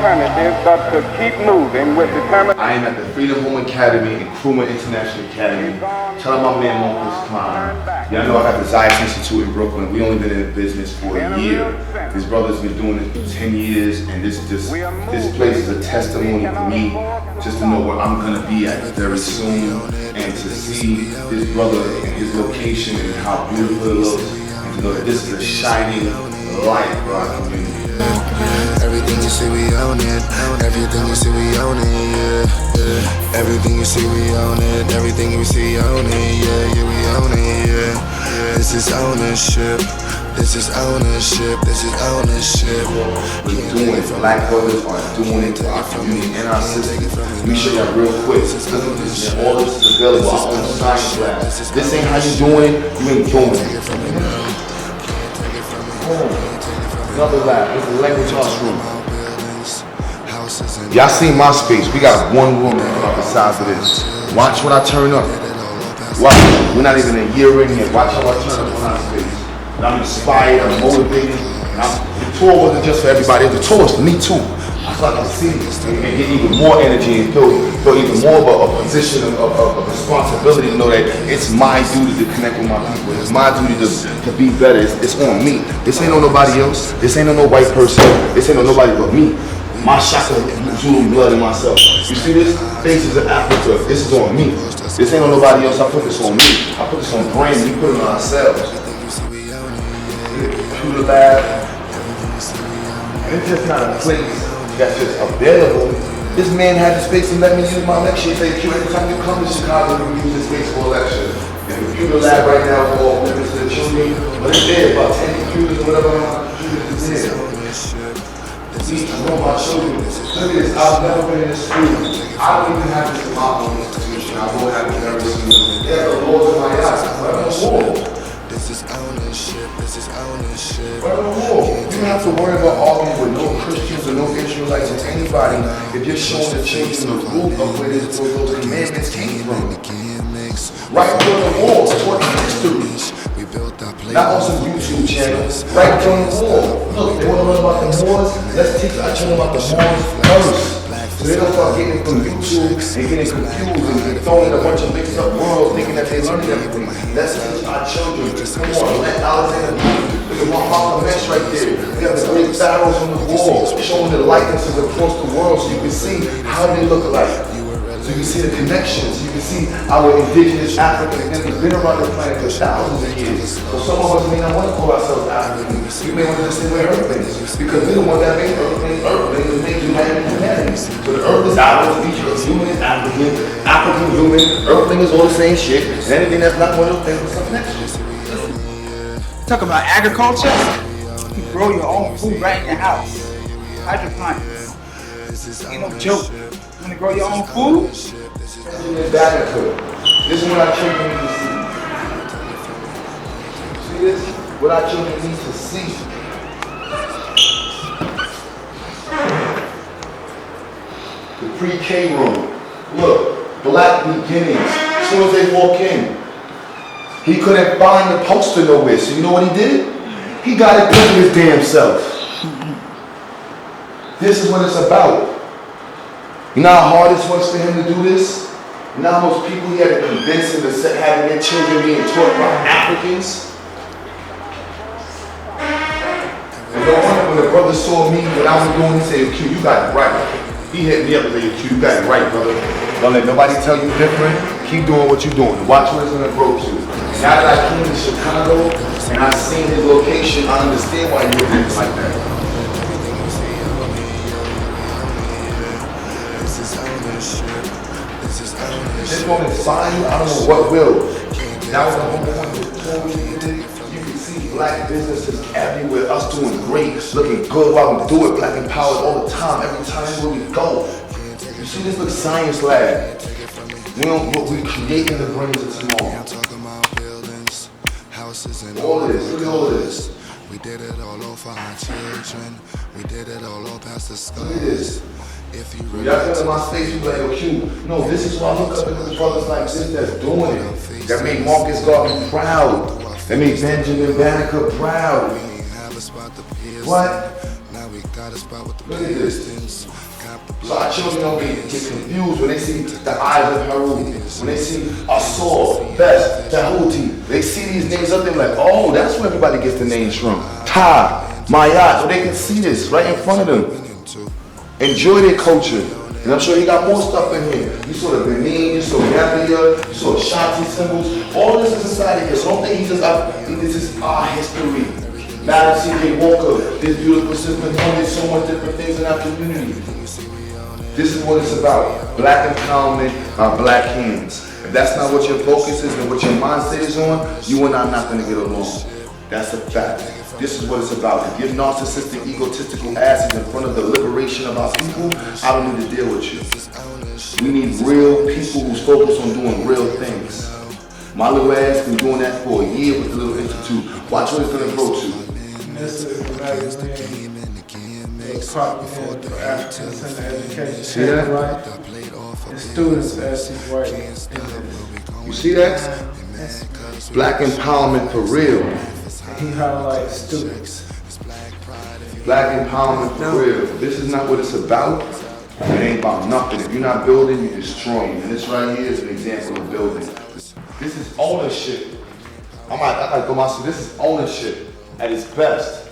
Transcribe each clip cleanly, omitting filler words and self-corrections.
alternative but to keep moving with determination. I am at the Freedom Home Academy and Krumah International Academy. Shout out my man Marcus Klein. Y'all know I got the Zayas Institute in Brooklyn. We only been in business for a year. This brother's been doing it for 10 years, and this place is a testimony for me, just to know where I'm gonna be at very soon, and to see this brother and his location and how beautiful it looks, and to know that this is a shining light for our community. Everything you see, we own it. Everything you see, we own it, yeah. Everything you see, we own it. Everything you see, own it, yeah, we own it, yeah. This is ownership. This is ownership. This is ownership. We're doing it. Black brothers are doing it to our community and our system. Let me show y'all real quick. Look at this, man. All this is available. Our own science lab. This ain't how you doing it. You ain't doing it. Another lab. This is the language arts room. Y'all seen my space. We got one room about the size of this. Watch when I turn up. Watch. We're not even a year in yet. Watch how I turn up on our space. And I'm inspired. I'm motivated. The tour wasn't just for everybody. The tour was for me too. I thought I could see and get even more energy and feel even more of a position of responsibility to know that it's my duty to connect with my people. It's my duty to be better. It's on me. This ain't on nobody else. This ain't on no white person. This ain't on nobody but me. My Shaka Zulu blood in myself. You see this? Faces of Africa. This is on me. This ain't on nobody else. I put this on me. I put this on brand. We put it on ourselves. Computer lab. And it's just not a place that's just available. This man had the space to let me use my lecture. He said, Q, every time you come to Chicago, you use this space for a lecture. The computer lab right now for all members of the children, but it's there, about 10 computers or whatever computers is there. Each room, my children. Look at this, I've never been in this school. I don't even have this in my own institution. I won't have it very soon. Yeah, the Lord's in my eyes. Right on the wall. This is ownership. This is ownership. Right on the wall. You don't have to worry about arguing with no Christians or no Israelites or anybody if you're showing the children the root of where those commandments came from. Right on the wall, support history. Not on some YouTube channel. Right on the wall. Look, they want to learn about the Moors. Let's teach our children about the Moors first. So they don't start getting from YouTube and getting confused and throwing a bunch of mixed up worlds thinking that they're learning everything. Let's teach our children. Come on, let Alexander look at Malcolm X right there. We have the great pharaohs on the wall showing the likenesses across the world so you can see how they look alike. So you can see the connections. You can see our indigenous Africans have been around the planet for thousands of years. So some of us may not want to call ourselves Africans. We may want to just say we're Earthlings because we don't want that name Earthlings and make humanity. So the Earth is ours, each human is African, African human, Earthling is all the same shit, and anything that's not one of those things is something extra. Talk about agriculture. You grow your own food right in your house. Hydroponics. Ain't no joke. You wanna grow your own food? This is what our children need to see. See this? What our children need to see. The pre-K room. Look, black beginnings. As soon as they walk in, he couldn't find the poster nowhere. So you know what he did? He got it built his damn self. This is what it's about. You know how hard it was for him to do this? You know how most people he had to convince him to having their children being taught by Africans? And no wonder when the brother saw me, what I was doing, he said, Q, you got it right. He hit me up and said, Q, you got it right, brother. Don't let nobody tell you different. Keep doing what you're doing. Watch where it's gonna grow to. Now that I came to Chicago and I seen his location, I understand why he was doing like that. This won't inspire you, I don't know what will. That was the whole point of the tour we did. You can see black businesses everywhere, us doing great, looking good while we do it, black empowered all the time, every time where we go. You see this little science lab. What we create in the brains of tomorrow. All this, look at all this. We did it all over our children. We did it all over past the school. Look at this. Y'all come to my space, you like, yo, Q. No, this is why I look up at the brothers like this that's doing it. That made Marcus Garvey proud. That made Benjamin Banneker proud. What? Look at this. So our children don't get confused when they see the eyes of Haru, when they see Asor, Best, Tahuti. They see these names up there like, oh, that's where everybody gets the names from. Ta, Mayat, so they can see this right in front of them. Enjoy their culture. And I'm sure he got more stuff in here. You saw the Benin, you saw Gambia, you saw Shanti symbols. All this is inside here. So don't think this is our history. Madam C.J. Walker, this beautiful system, there's so much different things in our community. This is what it's about. Black empowerment on black hands. If that's not what your focus is and what your mindset is on, you and I are not going to get along. That's a fact. This is what it's about. If you're narcissistic, egotistical asses in front of the liberation of our people, I don't need to deal with you. We need real people who's focused on doing real things. My little ass been doing that for a year with the little institute. Watch what it's going to grow to. This is the magazine. It's propaganda for Africans in education. See that? Right? The students as he's writing in this. You see that? Black empowerment for real. He highlights students. Black empowerment for real. This is not what it's about. It ain't about nothing. If you're not building, you're destroying. And this right here is an example of building. This is ownership. I gotta go myself. This is ownership at its best.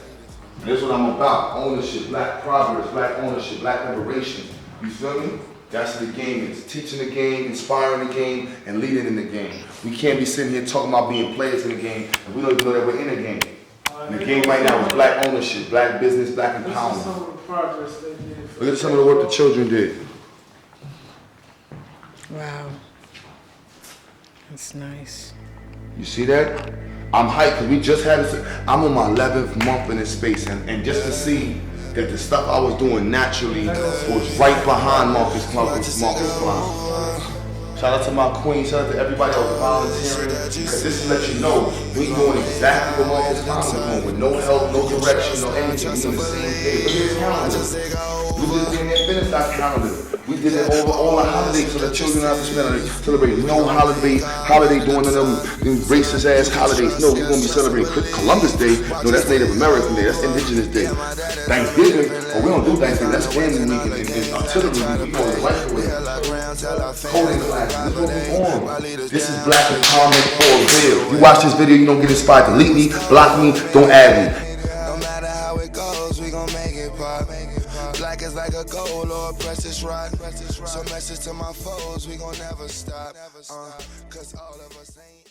And that's what I'm about. Ownership, black progress, black ownership, black liberation. You feel me? That's what the game is. Teaching the game, inspiring the game, and leading in the game. We can't be sitting here talking about being players in the game, and we don't even know that we're in the game. And the game right now is black ownership, black business, black empowerment. Some of the progress they did. Look at some of the work the children did. Wow. That's nice. You see that? I'm hyped because we just had this. I'm on my 11th month in this space, and just to see that the stuff I was doing naturally was right behind Marcus Klein. Shout out to my queen, shout out to everybody that was volunteering, because this will let you know we doing exactly what Marcus Klein was doing, with no help, no direction, no anything. We doing the same thing. Look at his calendar. We just didn't even finish our calendar. We did it over all the holidays so the children don't have to celebrate no holiday during them racist ass holidays. No, we're gonna be celebrating Columbus Day. No, that's Native American Day. That's Indigenous Day. Thanksgiving, oh, we don't do Thanksgiving. That's family week and artillery week. We go the right way. Coding classes. This is what we on. This is black empowerment for real. You watch this video, you don't get inspired. Delete me, block me, don't add me. No matter how it goes, we gon' make it pop. Black is like a gold, Lord, press this rock. So message to my foes, we gon' never stop. Cause all of us ain't